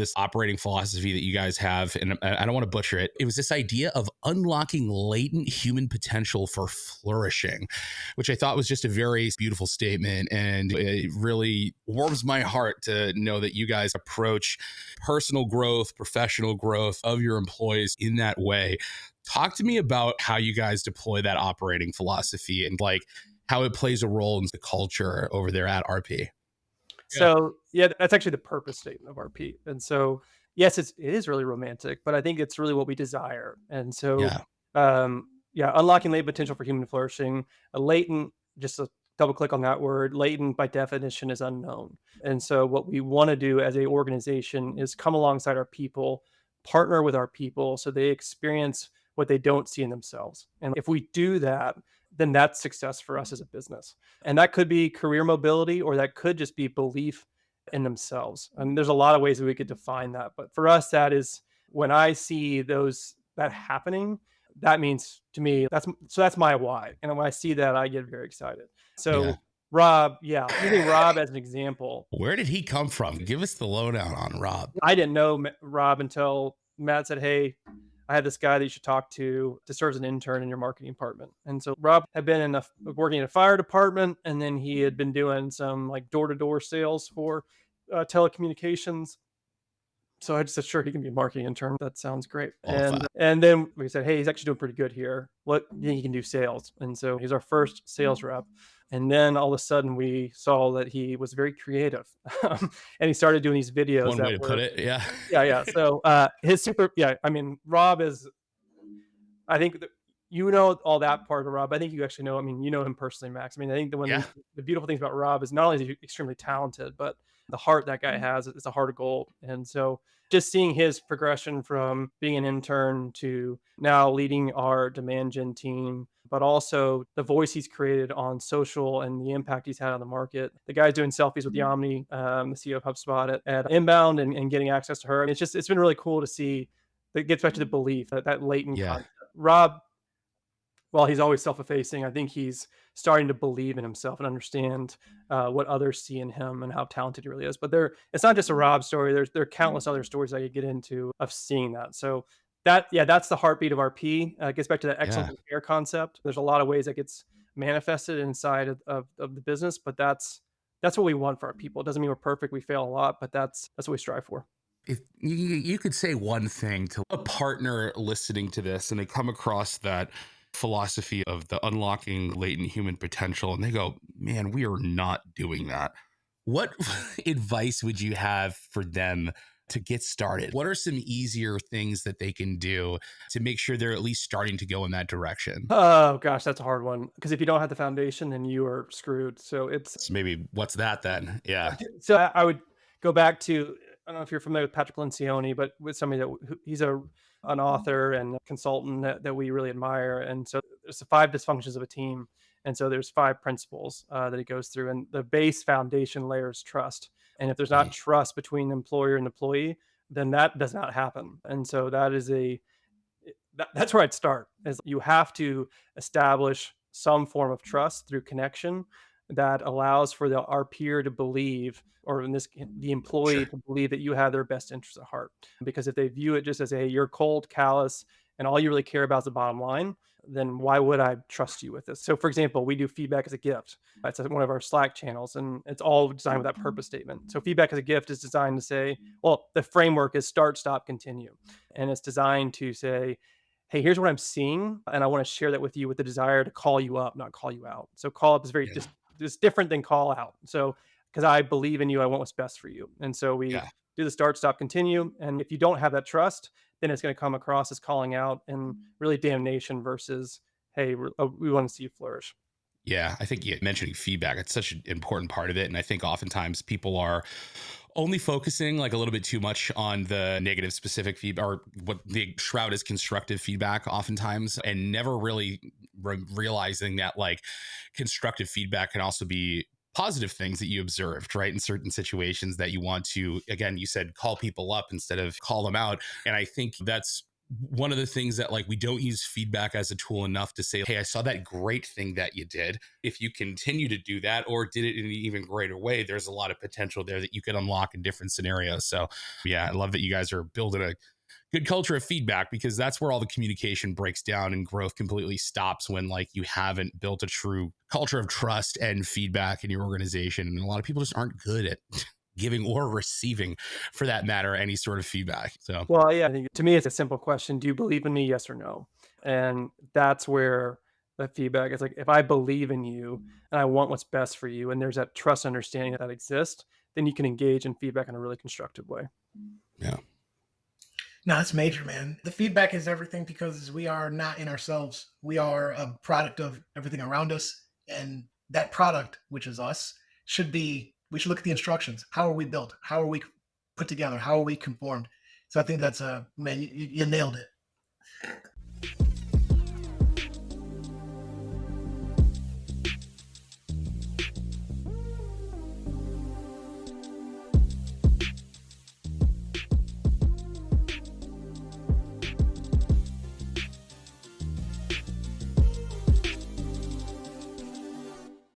this operating philosophy that you guys have, and I don't want to butcher it. It was this idea of unlocking latent human potential for flourishing, which I thought was just a very beautiful statement. And it really warms my heart to know that you guys approach personal growth, professional growth of your employees in that way. Talk to me about how you guys deploy that operating philosophy and like how it plays a role in the culture over there at RP. Yeah. So yeah, that's actually the purpose statement of RP. And so yes, it is really romantic, but I think it's really what we desire. And so Yeah. yeah, unlocking latent potential for human flourishing, a latent, just a double click on that word, latent by definition is unknown. And so what we want to do as a organization is come alongside our people, partner with our people so they experience what they don't see in themselves. And if we do that, then that's success for us as a business. And that could be career mobility, or that could just be belief in themselves. And there's a lot of ways that we could define that. But for us, that is when I see that happening, that means to me, that's my why. And when I see that, I get very excited. Yeah. So Rob, yeah, using Rob as an example, Where did he come from? Give us the lowdown on Rob. I didn't know Rob until Matt said, "Hey, I have this guy that you should talk to serve as an intern in your marketing department." And so Rob had been working in a fire department, and then he had been doing some like door to door sales for telecommunications. So I just said, "Sure, he can be a marketing intern. That sounds great." Love that. And then we said, "Hey, he's actually doing pretty good here. What do you think he can do sales?" And so he's our first sales rep. And then all of a sudden we saw that he was very creative, and he started doing these videos One way that to put were it. Yeah. yeah, yeah. So, I mean, Rob is, I think that you know all that part of Rob. I think you actually know, I mean, you know him personally, Max. I mean, I think Yeah. the beautiful things about Rob is not only is he extremely talented, but the heart that guy has is a heart of gold. And so just seeing his progression from being an intern to now leading our demand gen team, but also the voice he's created on social and the impact he's had on the market. The guy's doing selfies with Yamini, the CEO of HubSpot at Inbound, and getting access to her. And it's been really cool to see. That gets back to the belief, that latent Yeah. concept. Rob, while he's always self-effacing, I think he's starting to believe in himself and understand what others see in him and how talented he really is. But it's not just a Rob story. There are countless other stories I could get into of seeing that. So that's the heartbeat of RP. It gets back to that excellence Yeah. in care concept. There's a lot of ways that gets manifested inside of the business, but that's what we want for our people. It doesn't mean we're perfect. We fail a lot, but that's what we strive for. If you could say one thing to a partner listening to this and they come across that philosophy of the unlocking latent human potential and they go, man, we are not doing that. What advice would you have for them to get started? What are some easier things that they can do to make sure they're at least starting to go in that direction? Oh gosh, that's a hard one because if you don't have the foundation, then you are screwed. So it's So maybe what's that then? Yeah. so I would go back to, I don't know if you're familiar with Patrick Lencioni, but with somebody he's an author and a consultant that we really admire. And so there's the five dysfunctions of a team, and so there's five principles that he goes through, and the base foundation layer is trust. And if there's not Mm. trust between the employer and employee, then that does not happen. And so that's where I'd start. Is you have to establish some form of trust through connection that allows for our peer to believe, or in this the employee Sure. to believe that you have their best interests at heart. Because if they view it just as, hey, you're cold, callous, and all you really care about is the bottom line, then why would I trust you with this? So, for example, we do feedback as a gift. That's one of our Slack channels, and it's all designed with that purpose statement. So, feedback as a gift is designed to say, well, the framework is start, stop, continue, and it's designed to say, hey, here's what I'm seeing, and I want to share that with you with the desire to call you up, not call you out. So call up is very Yeah. just different than call out. So because I believe in you, I want what's best for you. And so we Yeah. do the start, stop, continue. And if you don't have that trust, then it's going to come across as calling out and really damnation versus, hey, we want to see you flourish. Yeah, I think you mentioning feedback, it's such an important part of it. And I think oftentimes people are only focusing like a little bit too much on the negative specific feedback or what the shroud is constructive feedback oftentimes and never really realizing that like constructive feedback can also be positive things that you observed, right? In certain situations that you want to, again, you said call people up instead of call them out. And I think that's one of the things that like we don't use feedback as a tool enough to say, hey, I saw that great thing that you did. If you continue to do that or did it in an even greater way, there's a lot of potential there that you could unlock in different scenarios. So yeah, I love that you guys are building a good culture of feedback, because that's where all the communication breaks down and growth completely stops, when like you haven't built a true culture of trust and feedback in your organization. And a lot of people just aren't good at giving or receiving, for that matter, any sort of feedback. So Well, yeah, I think to me, it's a simple question. Do you believe in me? Yes or no? And that's where the feedback is like, if I believe in you and I want what's best for you, and there's that trust understanding that exists, then you can engage in feedback in a really constructive way. yeah. No, it's major, man. The feedback is everything because we are not in ourselves. We are a product of everything around us. And that product, which is us, we should look at the instructions. How are we built? How are we put together? How are we conformed? So I think that's man, you nailed it.